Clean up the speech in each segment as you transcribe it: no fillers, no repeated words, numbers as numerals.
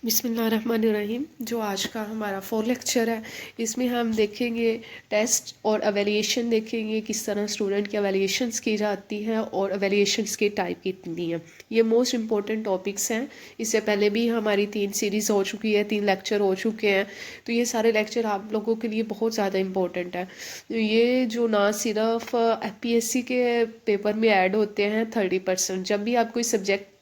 बिस्मिल्लाहिर्रहमानिर्रहीम। जो आज का हमारा लेक्चर है, इसमें हम देखेंगे टेस्ट और एवेलिएशन देखेंगे, किस तरह स्टूडेंट की एवेलिएशंस की जाती हैं और एवेलिएशंस की टाइप कितनी है। ये मोस्ट इंपॉर्टेंट टॉपिक्स हैं। इससे पहले भी हमारी 3 सीरीज़ हो चुकी है, 3 लेक्चर हो चुके हैं, तो ये सारे लेक्चर आप लोगों के लिए बहुत ज़्यादा इंपॉर्टेंट है। तो ये जो ना सिर्फ FPSC के पेपर में ऐड होते हैं 30%, जब भी आप कोई सब्जेक्ट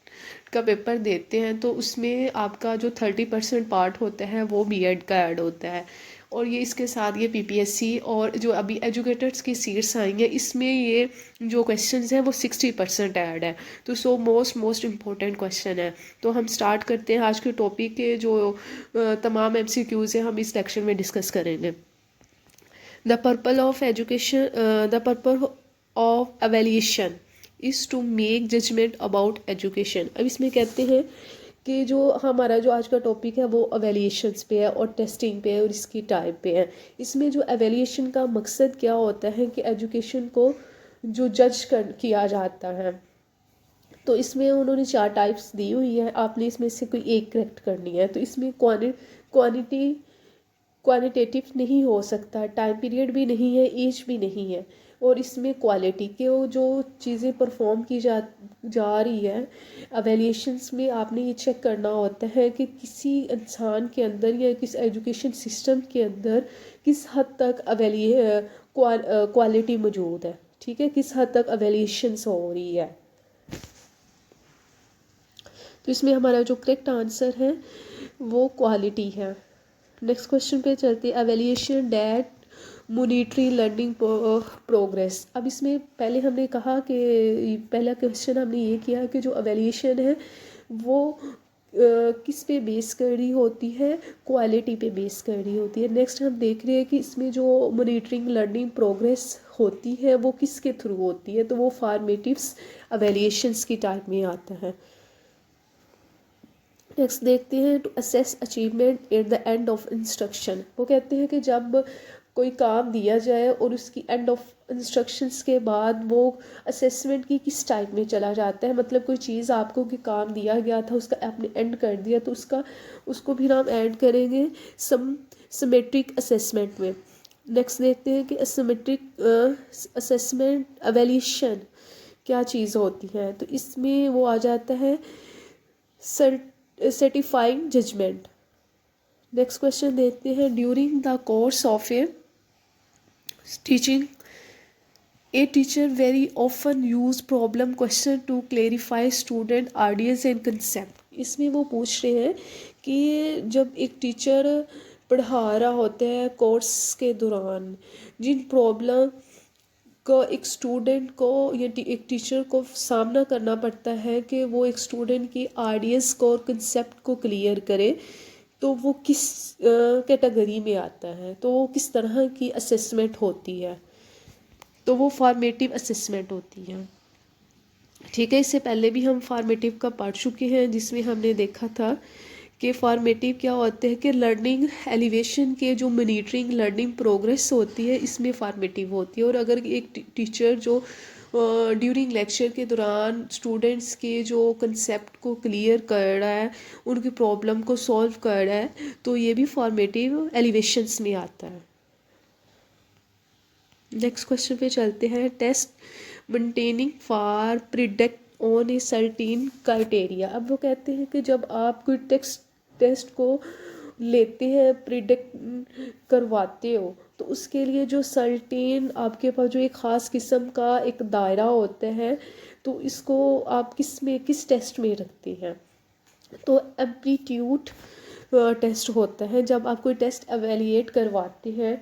का पेपर देते हैं तो उसमें आपका जो 30% पार्ट होता है वो बीएड का ऐड होता है। और ये इसके साथ ये PPSC और जो अभी एजुकेटर्स की सीट्स आई हैं, इसमें ये जो क्वेश्चंस हैं वो 60% ऐड है। तो मोस्ट इम्पोर्टेंट क्वेश्चन है। तो हम स्टार्ट करते हैं। आज के टॉपिक के जो तमाम MCQs हैं हम इस लेक्चर में डिस्कस करेंगे। The purpose of education the purpose of evaluation is to make judgement about education. अब इसमें कहते हैं कि जो हमारा जो आज का टॉपिक है वो एवेल्यूशंस पे है और टेस्टिंग पे है और इसकी टाइप पे है। इसमें जो एवेल्यूशन का मकसद क्या होता है कि एजुकेशन को जो किया जाता है। तो इसमें उन्होंने 4 टाइप्स दी हुई है, आपने इसमें से कोई एक करेक्ट करनी है। तो इसमें क्वानिटेटिव नहीं हो सकता, टाइम पीरियड भी नहीं है, एज भी नहीं है। और इसमें क्वालिटी के वो जो चीज़ें परफॉर्म की जा रही है एवेल्यूशंस में, आपने ये चेक करना होता है कि किसी इंसान के अंदर या किस एजुकेशन सिस्टम के अंदर किस हद तक क्वालिटी मौजूद है। ठीक है, किस हद तक एवेल्यूशंस हो रही है। तो इसमें हमारा जो करेक्ट आंसर है वो क्वालिटी है। नेक्स्ट क्वेश्चन पे चलते हैं। Evaluation that monitory learning progress. अब इसमें पहले हमने कहा कि पहला क्वेश्चन हमने ये किया कि जो एवेल्यूशन है वो किस पे बेस कर रही होती है, क्वालिटी पे बेस कर रही होती है। नेक्स्ट हम देख रहे हैं कि इसमें जो मॉनिटरिंग लर्निंग प्रोग्रेस होती है वो किसके थ्रू होती है, तो वो फॉर्मेटिव्स एवेल्यूशंस की टाइप में आता है। नेक्स्ट देखते हैं to assess achievement at the end of instruction. वो कहते हैं कि जब कोई काम दिया जाए और उसकी एंड ऑफ इंस्ट्रक्शंस के बाद वो असेसमेंट की किस टाइप में चला जाता है। मतलब कोई चीज़ आपको कि काम दिया गया था, उसका आपने एंड कर दिया, तो उसको भी हम ऐड करेंगे सिमेट्रिक असेसमेंट में। नेक्स्ट देखते हैं कि सिमेट्रिक असेसमेंट एवेल्यूशन क्या चीज़ होती है। तो इसमें वो आ जाता है सर्टिफाइंग जजमेंट। नेक्स्ट क्वेश्चन देखते हैं। During the course of a teaching a teacher very often use problem question to clarify student ideas and concept. इसमें वो पूछ रहे हैं कि जब एक टीचर पढ़ा रहा होता है कोर्स के दौरान, जिन प्रॉब्लम को एक स्टूडेंट को या एक टीचर को सामना करना पड़ता है कि वो एक स्टूडेंट की आइडियाज़ को और कंसेप्ट को क्लियर करे, तो वो किस कैटेगरी में आता है, तो वो किस तरह की असेसमेंट होती है, तो वो फॉर्मेटिव असेसमेंट होती है। ठीक है, इससे पहले भी हम फॉर्मेटिव का पढ़ चुके हैं, जिसमें हमने देखा था कि फॉर्मेटिव क्या होते हैं कि लर्निंग एलिवेशन के जो मॉनिटरिंग लर्निंग प्रोग्रेस होती है इसमें फॉर्मेटिव होती है। और अगर एक टीचर जो ड्यूरिंग लेक्चर के दौरान स्टूडेंट्स के जो कंसेप्ट को क्लियर कर रहा है, उनकी प्रॉब्लम को सॉल्व कर रहा है, तो ये भी फॉर्मेटिव एलिवेशंस में आता है। नेक्स्ट क्वेश्चन पे चलते हैं। Test maintaining for predict on a certain criteria. अब वो कहते हैं कि जब आप कोई टेस्ट को लेते हैं, प्रिडिक्ट करवाते हो, तो उसके लिए जो सर्टेन आपके पास जो एक ख़ास किस्म का एक दायरा होता है, तो इसको आप किस टेस्ट में रखते हैं। तो एप्टीट्यूड टेस्ट होता है। जब आप कोई टेस्ट एवेल्यूएट करवाते हैं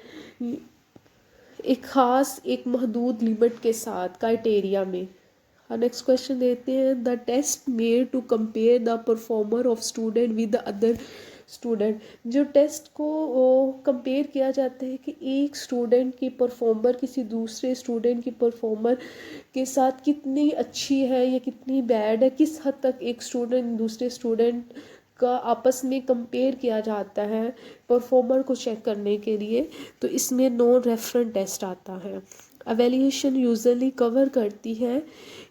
एक ख़ास एक महदूद लिमिट के साथ क्राइटेरिया में। नेक्स्ट क्वेश्चन देते हैं। The test made to compare the performer of student with the other student. जो टेस्ट को कंपेयर किया जाता है कि एक स्टूडेंट की परफॉर्मर किसी दूसरे स्टूडेंट की परफॉर्मर के साथ कितनी अच्छी है या कितनी बैड है, किस हद तक एक स्टूडेंट दूसरे स्टूडेंट का आपस में कंपेयर किया जाता है परफॉर्मर को चेक करने के लिए, तो इसमें नॉन रेफरेंस टेस्ट आता है। एवेल्यूशन यूजुअली कवर करती है,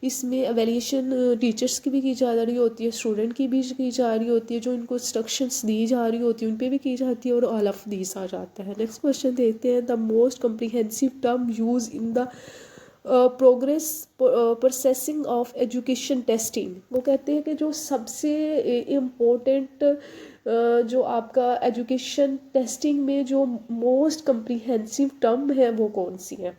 इसमें एवेल्यूशन टीचर्स की भी की जा रही होती है, स्टूडेंट की भी की जा रही होती है, जो इनको इंस्ट्रक्शंस दी जा रही होती है उन पे भी की जाती है, और ऑल ऑफ दीस आ जाता है। नेक्स्ट क्वेश्चन देखते हैं, the most comprehensive term use in the progress processing of education testing. वो कहते हैं कि जो सबसे इम्पोर्टेंट जो आपका एजुकेशन टेस्टिंग में जो मोस्ट कम्प्रीहेंसिव टर्म है वो कौन सी है।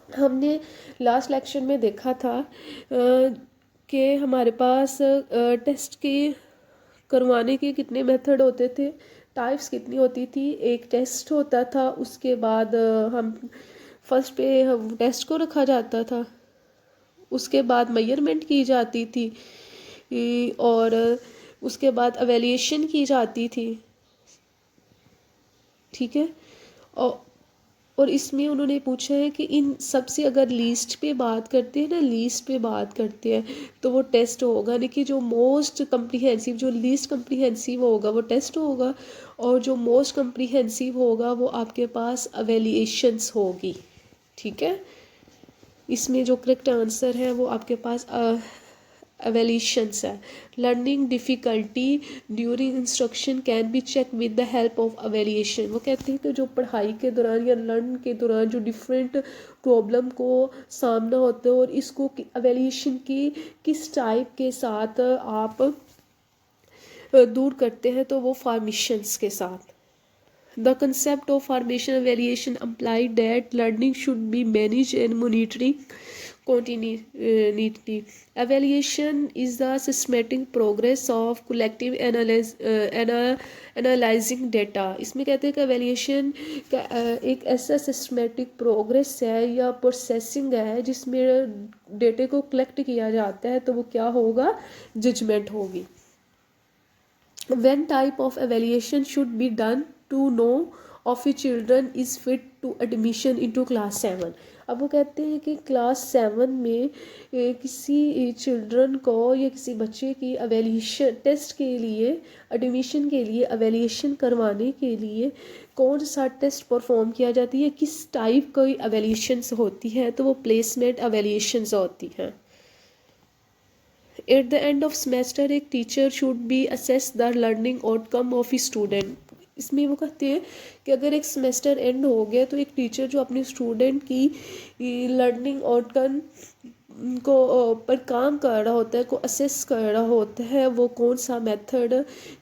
हमने लास्ट लेक्चर में देखा था कि हमारे पास टेस्ट के करवाने के कितने मेथड होते थे, टाइप्स कितनी होती थी। एक टेस्ट होता था, उसके बाद हम फर्स्ट पे हम टेस्ट को रखा जाता था, उसके बाद मेजरमेंट की जाती थी, और उसके बाद एवेल्यूएशन की जाती थी, ठीक है। और इसमें उन्होंने पूछा है कि इन सबसे अगर लीस्ट पे बात करते हैं ना, लीस्ट पे बात करते हैं तो वो टेस्ट होगा, नहीं कि जो मोस्ट कम्प्रीहेंसिव, जो लीस्ट कम्प्रीहेंसिव होगा वो टेस्ट होगा, और जो मोस्ट कम्प्रीहेंसिव होगा वो आपके पास एवेल्यूएशंस होगी, ठीक है। इसमें जो करेक्ट आंसर है वो आपके पास एवेल्यूशंस है। Learning difficulty during instruction can be check with the help of evaluation. वो कहते हैं कि जो पढ़ाई के दौरान या लर्न के दौरान जो डिफरेंट प्रॉब्लम को सामना होता है, और इसको एवेल्यूशन की किस टाइप के साथ आप दूर करते हैं, तो वो फॉर्मेशंस के साथ। The concept of formation evaluation implied that learning should be managed and monitoring continually. Evaluation is the systematic progress of collective analyzing data. इसमें कहते हैं कि evaluation का एक ऐसा systematic progress है या processing है जिसमें डेटे को कलेक्ट किया जाता है, तो वो क्या होगा, जजमेंट होगी। When type of evaluation should be done to know of a children is fit to admission into class 7। अब वो कहते हैं कि क्लास 7 में किसी चिल्ड्रन को या किसी बच्चे की एवेल्यूशन टेस्ट के लिए, एडमिशन के लिए, एवेल्यूशन करवाने के लिए कौन सा टेस्ट परफॉर्म किया जाती है, किस टाइप की एवेल्यूशंस होती है, तो वो प्लेसमेंट एवेल्यूशंस होती हैं। At the end of semester एक teacher should be assess the learning outcome of ई स्टूडेंट। इसमें वो कहते हैं कि अगर एक सेमेस्टर एंड हो गया तो एक टीचर जो अपने स्टूडेंट की लर्निंग आउटकम को पर काम कर रहा होता है, को असेस कर रहा होता है, वो कौन सा मेथड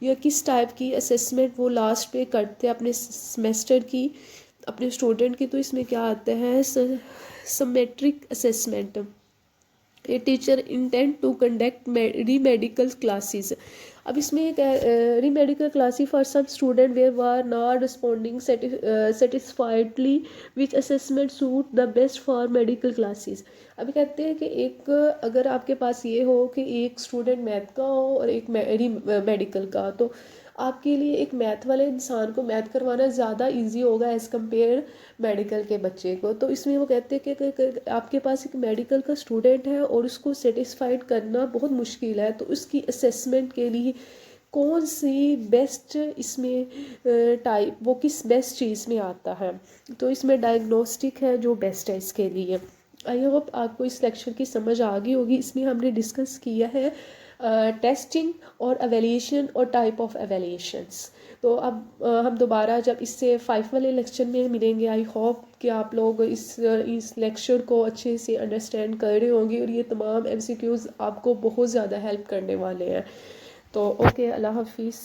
या किस टाइप की असेसमेंट वो लास्ट पे करते हैं अपने सेमेस्टर की, अपने स्टूडेंट की, तो इसमें क्या आता है, symmetric assessment. A teacher intend to conduct remedial classes. अब इसमें एक remedial classes for some student where were not responding satisfactorily which assessment suit the best for medical classes. अभी कहते हैं कि एक अगर आपके पास ये हो कि एक स्टूडेंट मैथ का हो और एक मेडिकल का, तो आपके लिए एक मैथ वाले इंसान को मैथ करवाना ज़्यादा इजी होगा एज़ कम्पेयर मेडिकल के बच्चे को। तो इसमें वो कहते हैं कि आपके पास एक मेडिकल का स्टूडेंट है और उसको सेटिस्फाइड करना बहुत मुश्किल है, तो उसकी असेसमेंट के लिए कौन सी बेस्ट इसमें टाइप, वो किस बेस्ट चीज़ में आता है, तो इसमें डायग्नोस्टिक है जो बेस्ट है इसके लिए। आई होप आपको इस लेक्चर की समझ आ गई होगी। इसमें हमने डिस्कस किया है टेस्टिंग और एवेल्यूशन और टाइप ऑफ एवेल्यूशंस। तो अब हम दोबारा जब इससे 5 वाले लेक्चर में मिलेंगे, आई होप कि आप लोग इस लेक्चर को अच्छे से अंडरस्टैंड कर रहे होंगे, और ये तमाम MCQs आपको बहुत ज़्यादा हेल्प करने वाले हैं। तो ओके, अल्लाह हाफिज़।